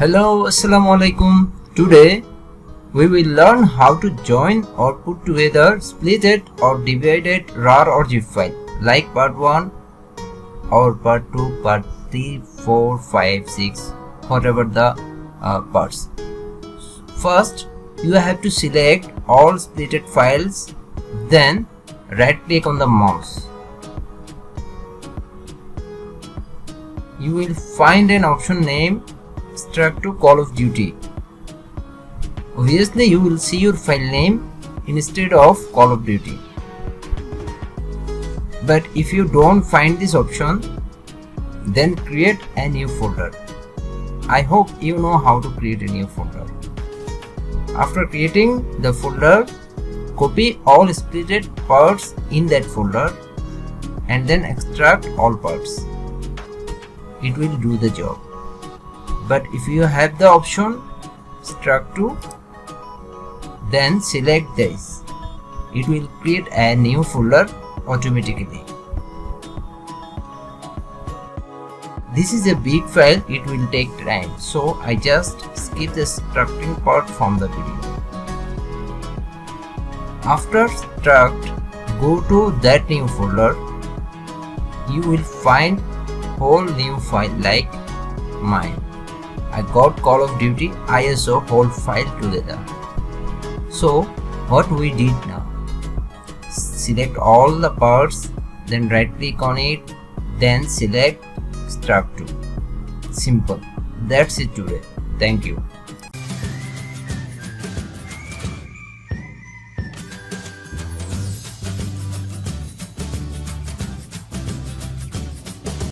Hello, Assalamu alaikum. Today we will learn how to join or put together splitted or divided RAR or zip file like part 1 or part 2, part 3, 4, 5, 6, whatever the parts. First, you have to select all splitted files, then right click on the mouse. You will find an option named Extract to Call of Duty. Obviously, you will see your file name instead of Call of Duty. But if you don't find this option, then create a new folder. I hope you know how to create a new folder. After creating the folder, copy all splitted parts in that folder and then extract all parts. It will do the job. But if you have the option extract to, then select this. It will create a new folder automatically. This is a big file, it will take time, so I just skip the extracting part from the video. After extract, go to that new folder. You will find whole new file like mine. I got Call of Duty ISO whole file together. So what we did now, select all the parts, then right click on it, then select extract to. Simple. That's it today. Thank you.